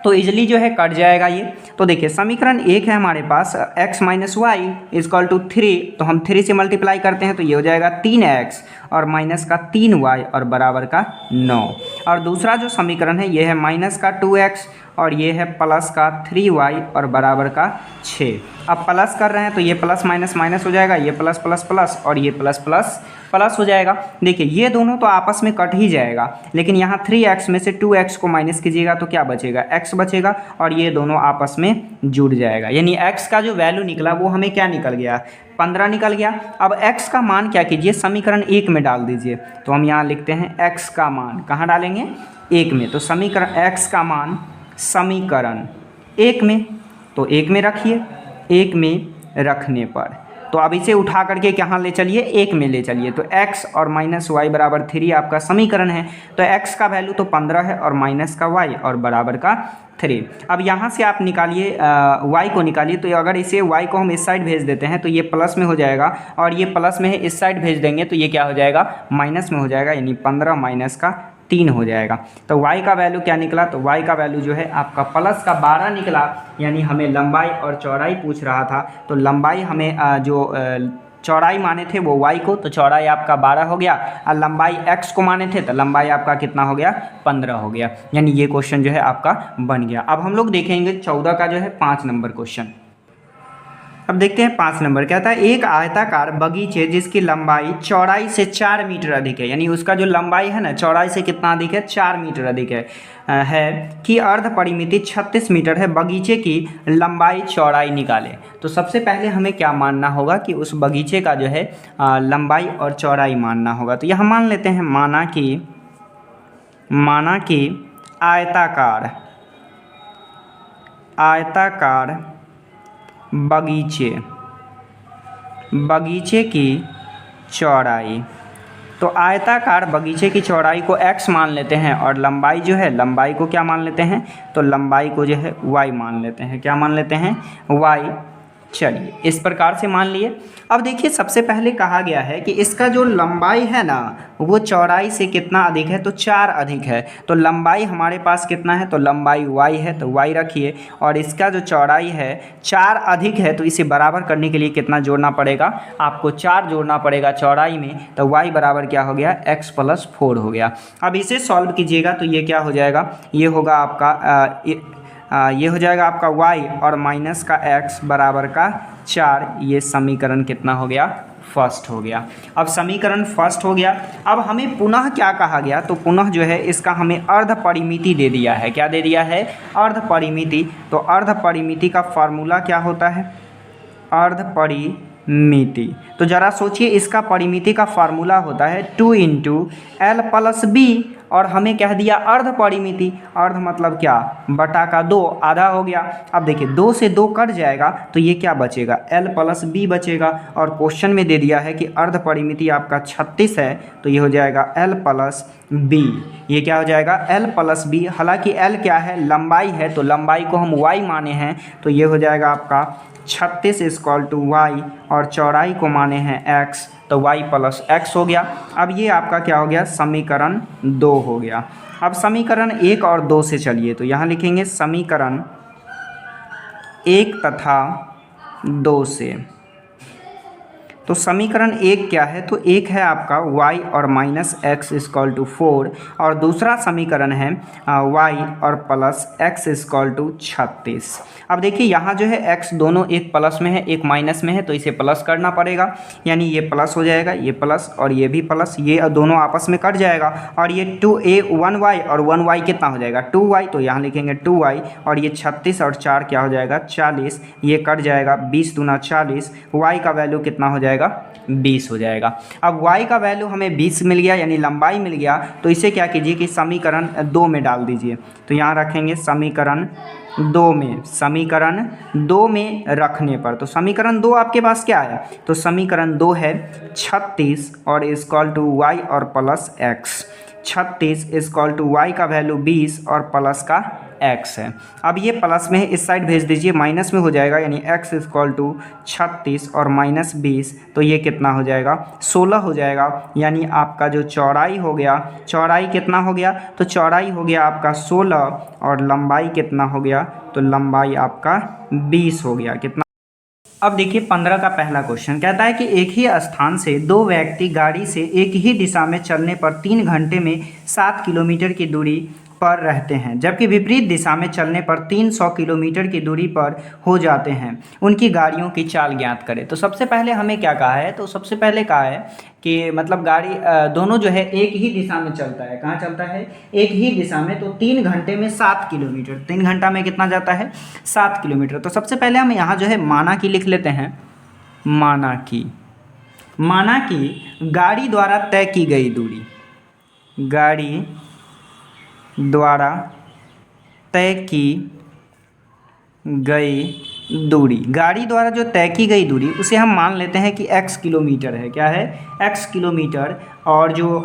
तो इजली जो है कट जाएगा ये। तो देखिए समीकरण 1 है हमारे पास x minus Y equal to 3, तो हम 3 से मल्टीप्लाई करते हैं तो ये हो जाएगा 3x और माइनस का 3y और बराबर का 9। और दूसरा जो समीकरण है ये है माइनस का 2x और ये है प्लस का 3y और बराबर का 6। अब प्लस कर रहे हैं तो ये प्लस माइनस माइनस हो जाएगा, ये प्लस प्लस प्लस और ये प्लस प्लस प्लस हो जाएगा। देखिए ये दोनों तो आपस में कट ही जाएगा, लेकिन यहाँ 3x में से 2x को माइनस कीजिएगा तो क्या बचेगा, x बचेगा और ये दोनों आपस में जुड़ जाएगा। यानी x का जो वैल्यू निकला वो हमें क्या निकल गया, 15 निकल गया। अब x का मान क्या कीजिए, समीकरण 1 में डाल दीजिए। तो हम यहाँ लिखते हैं x का मान कहाँ डालेंगे, 1 में। तो समीकरण x का मान समीकरण 1 में, तो 1 में रखिए। 1 में रखने पर तो अब इसे उठा करके कहाँ ले चलिए, 1 में ले चलिए। तो x और माइनस वाई बराबर 3 आपका समीकरण है। तो x का वैल्यू तो 15 है और माइनस का y और बराबर का 3। अब यहाँ से आप निकालिए y को निकालिए। तो अगर इसे y को हम इस साइड भेज देते हैं तो ये प्लस में हो जाएगा और ये प्लस में है, इस साइड भेज देंगे तो ये क्या हो जाएगा, माइनस में हो जाएगा, यानी 15 माइनस का 3 हो जाएगा। तो y का वैल्यू क्या निकला, तो y का वैल्यू जो है आपका प्लस का 12 निकला। यानी हमें लंबाई और चौड़ाई पूछ रहा था, तो लंबाई हमें चौड़ाई माने थे वो y को, तो चौड़ाई आपका 12 हो गया और लंबाई x को माने थे तो लंबाई आपका कितना हो गया, 15 हो गया। यानी ये क्वेश्चन जो है आपका बन गया। अब हम लोग देखेंगे 14 का जो है 5 नंबर क्वेश्चन। अब देखते हैं 5 नंबर, कहता है एक आयताकार बगीचे जिसकी लंबाई चौड़ाई से 4 मीटर अधिक है, यानी उसका जो लंबाई है ना चौड़ाई से कितना अधिक है, 4 मीटर अधिक है कि अर्ध परिमिति 36 मीटर है, बगीचे की लंबाई चौड़ाई निकाले। तो सबसे पहले हमें क्या मानना होगा कि उस बगीचे का जो है लंबाई और चौड़ाई मानना होगा। तो यहाँ मान लेते हैं माना कि आयताकार बगीचे की चौड़ाई, तो आयताकार बगीचे की चौड़ाई को x मान लेते हैं और लंबाई जो है लंबाई को क्या मान लेते हैं, तो लंबाई को जो है y मान लेते हैं। क्या मान लेते हैं, y। चलिए इस प्रकार से मान लिए। अब देखिए सबसे पहले कहा गया है कि इसका जो लंबाई है ना वो चौड़ाई से कितना अधिक है, तो 4 अधिक है। तो लंबाई हमारे पास कितना है, तो लंबाई y है, तो y रखिए, और इसका जो चौड़ाई है 4 अधिक है, तो इसे बराबर करने के लिए कितना जोड़ना पड़ेगा, आपको 4 जोड़ना पड़ेगा चौड़ाई में। तो y बराबर क्या हो गया, x + 4 हो गया। अब इसे सॉल्व कीजिएगा तो ये क्या हो जाएगा, ये होगा आपका ये हो जाएगा आपका y और माइनस का x बराबर का 4। ये समीकरण कितना हो गया, फर्स्ट हो गया। अब समीकरण फर्स्ट हो गया। अब हमें पुनः क्या कहा गया, तो पुनः जो है इसका हमें अर्ध परिमिति दे दिया है। क्या दे दिया है, अर्ध परिमिति। तो अर्ध परिमिति का फार्मूला क्या होता है, अर्ध परिमिति। तो ज़रा सोचिए, इसका परिमिति का फार्मूला होता है 2 × L + B, और हमें कह दिया अर्ध परिमिति। अर्ध मतलब क्या, बटा का 2, आधा हो गया। अब देखिए 2 से 2 कट जाएगा तो ये क्या बचेगा, L + B बचेगा। और क्वेश्चन में दे दिया है कि अर्ध परिमिति आपका 36 है, तो ये हो जाएगा L + B। ये क्या हो जाएगा, L + B। हालांकि L क्या है, लंबाई है, तो लंबाई को हम y माने हैं, तो ये हो जाएगा आपका 36 = y, और चौड़ाई को माने हैं x, तो y + x हो गया। अब ये आपका क्या हो गया, समीकरण 2 हो गया। अब समीकरण 1 और 2 से चलिए, तो यहाँ लिखेंगे समीकरण 1 तथा 2 से। तो समीकरण 1 क्या है, तो 1 है आपका y और -x = 4, और दूसरा समीकरण है y और +x = 36। अब देखिए यहाँ जो है x दोनों, एक प्लस में है एक माइनस में है, तो इसे प्लस करना पड़ेगा, यानी ये प्लस हो जाएगा, ये प्लस और ये भी प्लस, ये दोनों आपस में कट जाएगा। और ये 1y और 1y कितना हो जाएगा, 2y, तो यहाँ लिखेंगे 2y, और ये 36 और 4 क्या हो जाएगा, 40, ये कट जाएगा, 20 दूना 40, y का वैल्यू कितना हो जाएगा, 20 हो जाएगा। अब y का वैल्यू हमें 20 मिल गया, यानी लंबाई मिल गया, तो इसे क्या कीजिए कि समीकरण 2 में डाल दीजिए। तो यहाँ रखेंगे समीकरण 2 में रखने पर, तो समीकरण 2 आपके पास क्या है, तो समीकरण 2 है 36 और = y और +x। 36 = y का वैल्यू 20 और प्लस का x है। अब ये प्लस में है, इस साइड भेज दीजिए, माइनस में हो जाएगा, यानी x = 36 और -20, तो ये कितना हो जाएगा, 16 हो जाएगा। यानी आपका जो चौड़ाई हो गया, चौड़ाई कितना हो गया, तो चौड़ाई हो गया आपका 16, और लंबाई कितना हो गया, तो लंबाई आपका 20 हो गया। कितना, अब देखिए 15 का पहला क्वेश्चन कहता है कि एक ही स्थान से 2 व्यक्ति गाड़ी से एक ही दिशा में चलने पर 3 घंटे में 7 किलोमीटर की दूरी पर रहते हैं, जबकि विपरीत दिशा में चलने पर 300 किलोमीटर की दूरी पर हो जाते हैं। उनकी गाड़ियों की चाल ज्ञात करें। तो सबसे पहले हमें क्या कहा है, तो सबसे पहले कहा है कि मतलब गाड़ी दोनों जो है एक ही दिशा में चलता है। कहाँ चलता है, एक ही दिशा में। तो 3 घंटे में 7 किलोमीटर, 3 घंटा में कितना जाता है, 7 किलोमीटर। तो सबसे पहले हम यहाँ जो है माना की लिख लेते हैं। माना की गाड़ी द्वारा तय की गई दूरी, गाड़ी द्वारा तय की गई दूरी, गाड़ी द्वारा जो तय की गई दूरी उसे हम मान लेते हैं कि x किलोमीटर है। क्या है, x किलोमीटर। और जो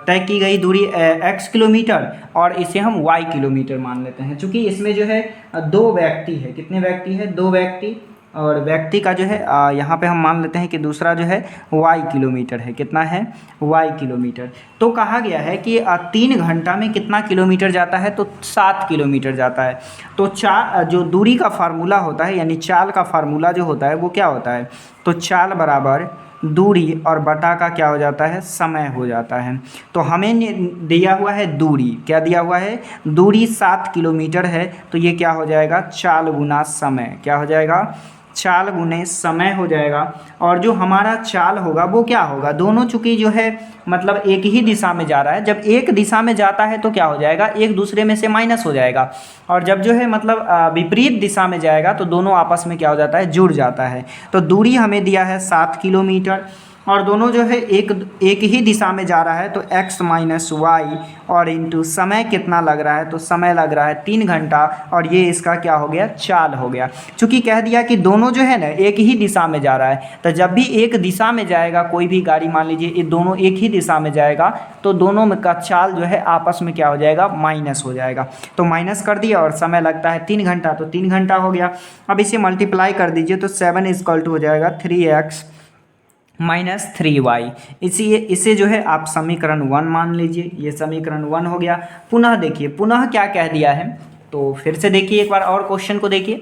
तय की गई दूरी x किलोमीटर, और इसे हम y किलोमीटर मान लेते हैं। चूँकि इसमें जो है 2 व्यक्ति है, कितने व्यक्ति है, 2 व्यक्ति, और व्यक्ति का जो है यहाँ पे हम मान लेते हैं कि दूसरा जो है y किलोमीटर है। कितना है, y किलोमीटर। तो कहा गया है कि 3 घंटा में कितना किलोमीटर जाता है, तो 7 किलोमीटर जाता है। तो जो दूरी का फार्मूला होता है, यानी चाल का फार्मूला जो होता है वो क्या होता है, तो चाल बराबर दूरी और बटा का क्या हो जाता है, समय हो जाता है। तो हमें दिया हुआ है दूरी, क्या दिया हुआ है, दूरी 7 किलोमीटर है, तो ये क्या हो जाएगा, चाल गुना समय। क्या हो जाएगा, चाल गुने समय हो जाएगा। और जो हमारा चाल होगा वो क्या होगा, दोनों चूंकि जो है मतलब एक ही दिशा में जा रहा है, जब एक दिशा में जाता है तो क्या हो जाएगा, एक दूसरे में से माइनस हो जाएगा। और जब जो है मतलब विपरीत दिशा में जाएगा तो दोनों आपस में क्या हो जाता है, जुड़ जाता है। तो दूरी हमें दिया है 7 किलोमीटर और दोनों जो है एक एक ही दिशा में जा रहा है, तो x माइनस वाई और इंटू समय कितना लग रहा है, तो समय लग रहा है 3 घंटा और ये इसका क्या हो गया, चाल हो गया। चूँकि कह दिया कि दोनों जो है ना एक ही दिशा में जा रहा है, तो जब भी एक दिशा में जाएगा कोई भी गाड़ी, मान लीजिए ये दोनों एक ही दिशा में जाएगा तो दोनों में का चाल जो है आपस में क्या हो जाएगा, माइनस हो जाएगा। तो माइनस कर दिया और समय लगता है 3 घंटा, तो 3 घंटा हो गया। अब इसे मल्टीप्लाई कर दीजिए तो 7 इक्वल टू हो जाएगा 3x माइनस 3y। इसे जो है आप समीकरण 1 मान लीजिए, ये समीकरण 1 हो गया। पुनः देखिए, पुनः क्या कह दिया है, तो फिर से देखिए एक बार और क्वेश्चन को देखिए।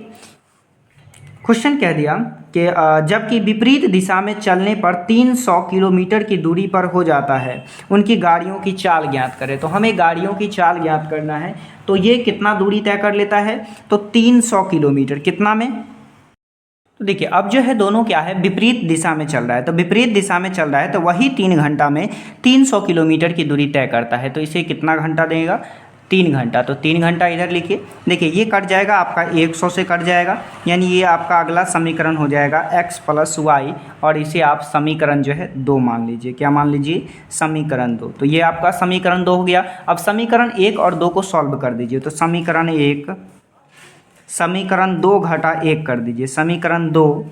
क्वेश्चन कह दिया कि जबकि विपरीत दिशा में चलने पर 300 किलोमीटर की दूरी पर हो जाता है, उनकी गाड़ियों की चाल ज्ञात करें। तो हमें गाड़ियों की चाल ज्ञात करना है, तो ये कितना दूरी तय कर लेता है, तो 300 किलोमीटर। कितना में, तो देखिए अब जो है दोनों क्या है, विपरीत दिशा में चल रहा है, तो विपरीत दिशा में चल रहा है तो वही 3 घंटा में 300 किलोमीटर की दूरी तय करता है। तो इसे कितना घंटा देगा, 3 घंटा। तो 3 घंटा इधर लिखिए। देखिए ये कट जाएगा आपका 100 से कट जाएगा, यानी ये आपका अगला समीकरण हो जाएगा x प्लस वाई और इसे आप समीकरण जो है 2 मान लीजिए। क्या मान लीजिए, समीकरण 2। तो ये आपका समीकरण 2 हो गया। अब समीकरण 1 और 2 को सॉल्व कर दीजिए। तो समीकरण 2 घटा 1 कर दीजिए। समीकरण 2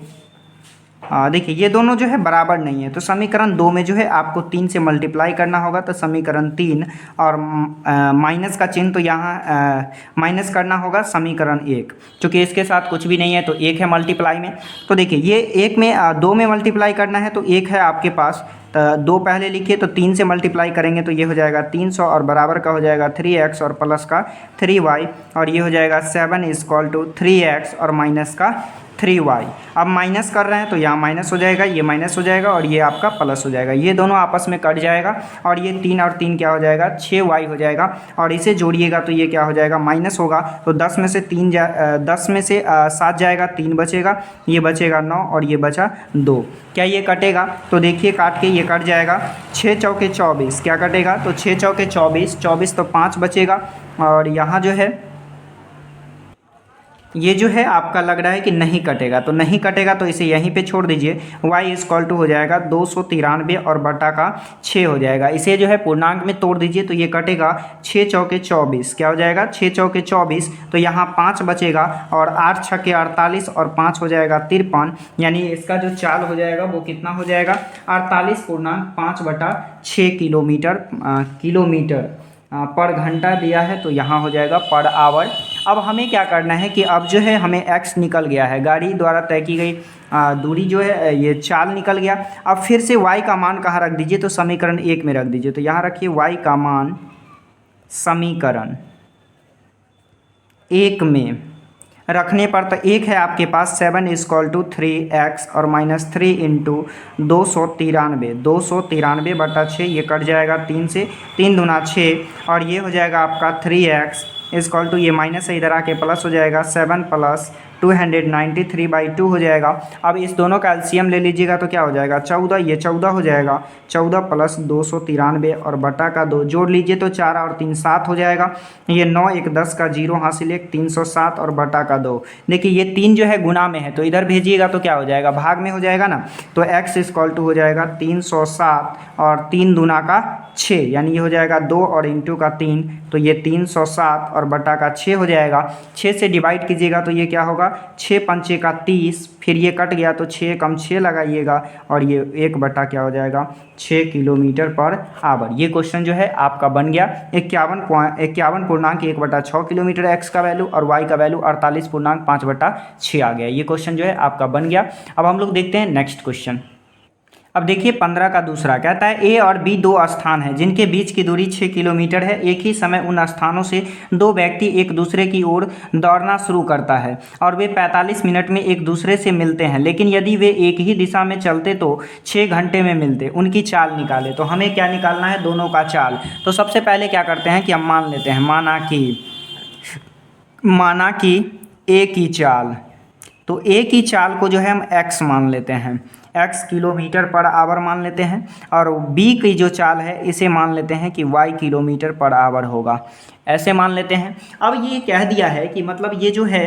देखिए ये दोनों जो है बराबर नहीं है, तो समीकरण 2 में जो है आपको 3 से मल्टीप्लाई करना होगा, तो समीकरण 3 और माइनस का चिन्ह तो यहाँ माइनस करना होगा समीकरण 1, क्योंकि इसके साथ कुछ भी नहीं है तो 1 है मल्टीप्लाई में। तो देखिए ये 1 में 2 में मल्टीप्लाई करना है तो 1 है आपके पास, तो 2 पहले लिखिए, तो 3 से मल्टीप्लाई करेंगे तो ये हो जाएगा 300 और बराबर का हो जाएगा 3x और प्लस का 3y और ये हो जाएगा 7 इक्वल टू 3x और माइनस का 3y। अब माइनस कर रहे हैं तो यहाँ माइनस हो जाएगा, ये माइनस हो जाएगा और ये आपका प्लस हो जाएगा, ये दोनों आपस में कट जाएगा और ये 3 और 3 क्या हो जाएगा, 6y हो जाएगा। और इसे जोड़िएगा तो ये क्या हो जाएगा, माइनस होगा, तो 10 में से 7 जाएगा, 3 बचेगा, ये बचेगा 9 और ये बचा 2। क्या ये कटेगा, तो देखिए काट के ये कट जाएगा। 6 चौके 24 क्या कटेगा, तो 6 चौके 24 तो 5 बचेगा और यहाँ जो है ये जो है आपका लग रहा है कि नहीं कटेगा, तो नहीं कटेगा तो इसे यहीं पे छोड़ दीजिए। y इक्वल टू हो जाएगा 293 और बटा का 6 हो जाएगा। इसे जो है पूर्णांक में तोड़ दीजिए तो ये कटेगा 6 चौके 24 क्या हो जाएगा, 6 चौके 24 तो यहाँ 5 बचेगा और 8 छक्के 48 और 5 हो जाएगा 53, यानी इसका जो चाल हो जाएगा वो कितना हो जाएगा 48.5/6 किलोमीटर पर घंटा दिया है, तो यहाँ हो जाएगा पर आवर। अब हमें क्या करना है कि अब जो है हमें x निकल गया है, गाड़ी द्वारा तय की गई दूरी जो है ये चाल निकल गया। अब फिर से y का मान कहाँ रख दीजिए, तो समीकरण 1 में रख दीजिए। तो यहाँ रखिए y का मान समीकरण 1 में रखने पर तो 1 है आपके पास, 7 इक्वल टू 3x और माइनस 3 इंटू 293/6 ये कट जाएगा 3 से, 3 दूना 6 और ये हो जाएगा आपका 3x इक्वल टू ये माइनस है इधर आके प्लस हो जाएगा 7 प्लस 293/2 हो जाएगा। अब इस दोनों का एलसीएम ले लीजिएगा तो क्या हो जाएगा 14, ये 14 हो जाएगा, 14 प्लस 293 और बटा का 2 जोड़ लीजिए तो 4 और 3 7 हो जाएगा, ये 9 1 10 का 0 हासिल 1 307 और बटा का 2। देखिए ये 3 जो है गुना में है तो इधर भेजिएगा तो क्या हो जाएगा, भाग में हो जाएगा ना, तो x इक्वल टू हो जाएगा 307 और 3 दूना का 6, यानी ये हो जाएगा 2 और इंटू का 3 तो ये 307 और बटा का 6 हो जाएगा। 6 से डिवाइड कीजिएगा तो ये क्या होगा 6 पंचे का 30, फिर ये कट गया तो 6 कम 6 लगाइएगा और ये 1 बटा क्या हो जाएगा 6 किलोमीटर पर आवर। ये क्वेश्चन जो है आपका बन गया 51.1/6 किलोमीटर x का वैल्यू और y का वैल्यू 48.5/6 आ गया। ये क्वेश्चन जो है आपका बन गया। अब हम लोग देखते हैं नेक्स्ट क्वेश्चन। अब देखिए 15 का दूसरा कहता है A और B 2 स्थान हैं जिनके बीच की दूरी 6 किलोमीटर है। एक ही समय उन स्थानों से 2 व्यक्ति एक दूसरे की ओर दौड़ना शुरू करता है और वे 45 मिनट में एक दूसरे से मिलते हैं, लेकिन यदि वे एक ही दिशा में चलते तो 6 घंटे में मिलते। उनकी चाल निकाले। तो हमें क्या निकालना है, दोनों का चाल। तो सबसे पहले क्या करते हैं कि हम मान लेते हैं, माना कि A की चाल तो ए की चाल को जो है हम x मान लेते हैं, x किलोमीटर पर आवर मान लेते हैं, और बी की जो चाल है इसे मान लेते हैं कि y किलोमीटर पर आवर होगा, ऐसे मान लेते हैं। अब ये कह दिया है कि मतलब ये जो है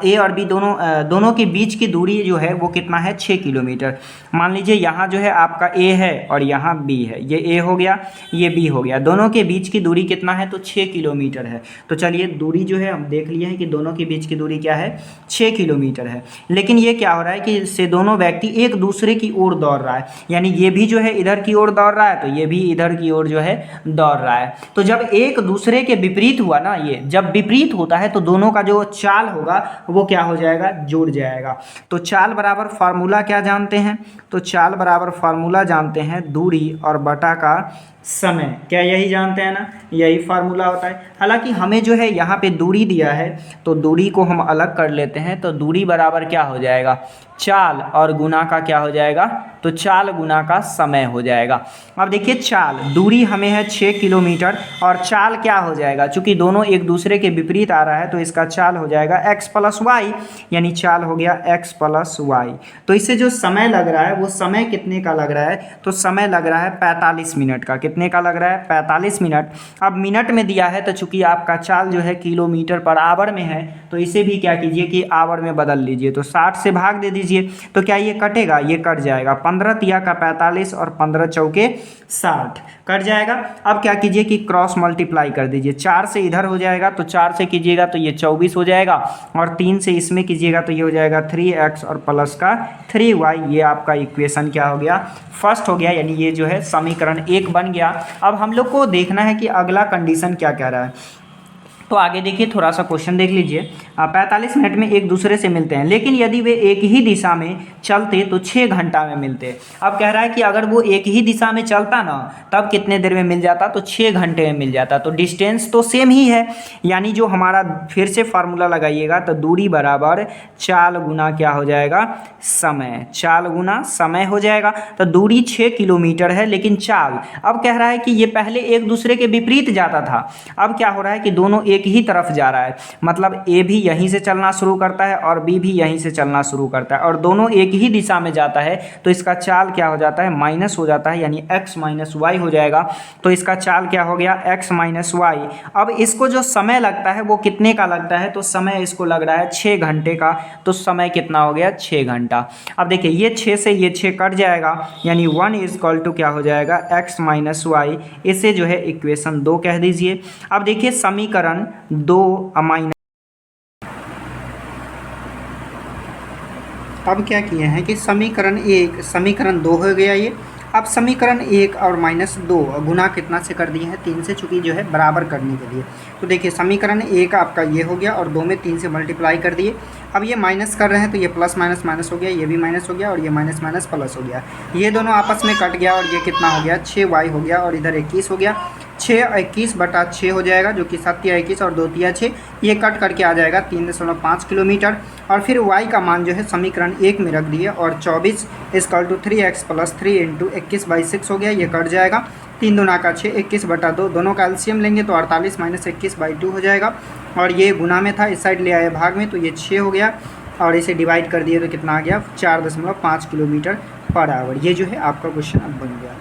ए और बी दोनों के बीच की दूरी जो है वो कितना है, 6 किलोमीटर। मान लीजिए यहाँ जो है आपका ए है और यहाँ बी है, ये ए हो गया, ये बी हो गया, दोनों के बीच की दूरी कितना है, तो 6 किलोमीटर है। तो चलिए दूरी जो है हम देख लिए हैं कि दोनों के बीच की दूरी क्या है, 6 किलोमीटर है। लेकिन ये क्या हो रहा है कि इससे दोनों व्यक्ति एक दूसरे की ओर दौड़ रहा है, यानी ये भी जो है इधर की ओर दौड़ रहा है, तो ये भी इधर की ओर जो है दौड़ रहा है। तो जब एक दूसरे के विपरीत हुआ ना, ये जब विपरीत होता है तो दोनों का जो चाल होगा वो क्या हो जाएगा, जुड़ जाएगा। तो चाल बराबर फार्मूला क्या जानते हैं, तो चाल बराबर फार्मूला जानते हैं दूरी और बटा का समय, क्या यही जानते हैं ना, यही फार्मूला होता है। हालांकि हमें जो है यहाँ पे दूरी दिया है तो दूरी को हम अलग कर लेते हैं, तो दूरी बराबर क्या हो जाएगा, चाल और गुना का क्या हो जाएगा, तो चाल गुना का समय हो जाएगा। अब देखिए चाल, दूरी हमें है 6 किलोमीटर और चाल क्या हो जाएगा, चूंकि दोनों एक दूसरे के विपरीत आ रहा है तो इसका चाल हो जाएगा x प्लस वाई, यानी चाल हो गया x प्लस वाई। तो इससे जो समय लग रहा है वो समय कितने का लग रहा है, तो समय लग रहा है 45 मिनट का। कितने का लग रहा है, 45 मिनट। अब मिनट में दिया है तो चूंकि आपका चाल जो है किलोमीटर पर आवर में है तो इसे भी क्या कीजिए कि आवर में बदल लीजिए, तो 60 से भाग दे दीजिए, तो क्या ये कटेगा, ये कट जाएगा, 15 तिया का 45 और 15 चौके 60 कट जाएगा। अब क्या कीजिए कि क्रॉस मल्टीप्लाई कर दीजिए, 4 से इधर हो जाएगा तो 4 से कीजिएगा तो ये 24 हो जाएगा, और 3 से इसमें कीजिएगा तो ये हो जाएगा 3x और प्लस का 3y। ये आपका इक्वेशन क्या हो गया, फर्स्ट हो गया, यानी ये जो है समीकरण 1 बन गया। अब हम लोग को देखना है कि अगला कंडीशन क्या कह रहा है। तो आगे देखिए, थोड़ा सा क्वेश्चन देख लीजिए। 45 मिनट में एक दूसरे से मिलते हैं, लेकिन यदि वे एक ही दिशा में चलते तो 6 घंटा में मिलते। अब कह रहा है कि अगर वो एक ही दिशा में चलता ना तब कितने देर में मिल जाता, तो 6 घंटे में मिल जाता। तो डिस्टेंस तो सेम ही है, यानी जो हमारा, फिर से फार्मूला लगाइएगा, तो दूरी बराबर चाल गुना क्या हो जाएगा, समय, चाल गुना समय हो जाएगा। तो दूरी 6 किलोमीटर है, लेकिन चाल, अब कह रहा है कि ये पहले एक दूसरे के विपरीत जाता था, अब क्या हो रहा है कि दोनों एक ही तरफ जा रहा है, मतलब ए भी यहीं से चलना शुरू करता है और बी भी यहीं से चलना शुरू करता है, और दोनों एक ही दिशा में जाता है, तो इसका चाल क्या हो जाता है, माइनस हो जाता है, यानी x माइनस वाई हो जाएगा। तो इसका चाल क्या हो गया, x माइनस वाई। अब इसको जो समय लगता है वो कितने का लगता है, तो समय इसको लग रहा है 6 घंटे का, तो समय कितना हो गया, 6 घंटा। अब देखिए ये 6 से ये 6 कट जाएगा, यानी 1 इज इक्वल टू क्या हो जाएगा, x माइनस वाई। इसे जो है इक्वेशन 2 कह दीजिए। अब देखिए समीकरण 2 माइनस, अब क्या किए हैं कि समीकरण 1 समीकरण 2 हो गया ये। अब समीकरण 1 और -2 गुना कितना से कर दिए हैं, 3 से, चूँकि जो है बराबर करने के लिए। तो देखिए समीकरण 1 आपका ये हो गया और 2 में 3 से मल्टीप्लाई कर दिए। अब ये माइनस कर रहे हैं तो ये प्लस माइनस माइनस हो गया, ये भी माइनस हो गया, और ये माइनस माइनस प्लस हो गया, ये दोनों आपस में कट गया, और ये कितना हो गया, 6y हो गया, और इधर 21 हो गया। 6 21 बटा 6 हो जाएगा, जो कि 7 तिया 21 और 2 तिया 6, ये कट करके आ जाएगा 3.5 किलोमीटर। और फिर y का मान जो है समीकरण 1 में रख दिए, और 24 equal to 3x plus 3 into 21/6 हो गया, ये कट जाएगा। 3 दूना का 6, 21 बटा 2, दोनों का एलसीएम लेंगे तो 48 माइनस 21/2 हो जाएगा, और ये गुना में था, इस साइड ले आए भाग में, तो ये 6 हो गया, और इसे डिवाइड कर दिए तो कितना आ गया, 4.5 किलोमीटर पर आवर। ये जो है आपका क्वेश्चन अब बन गया।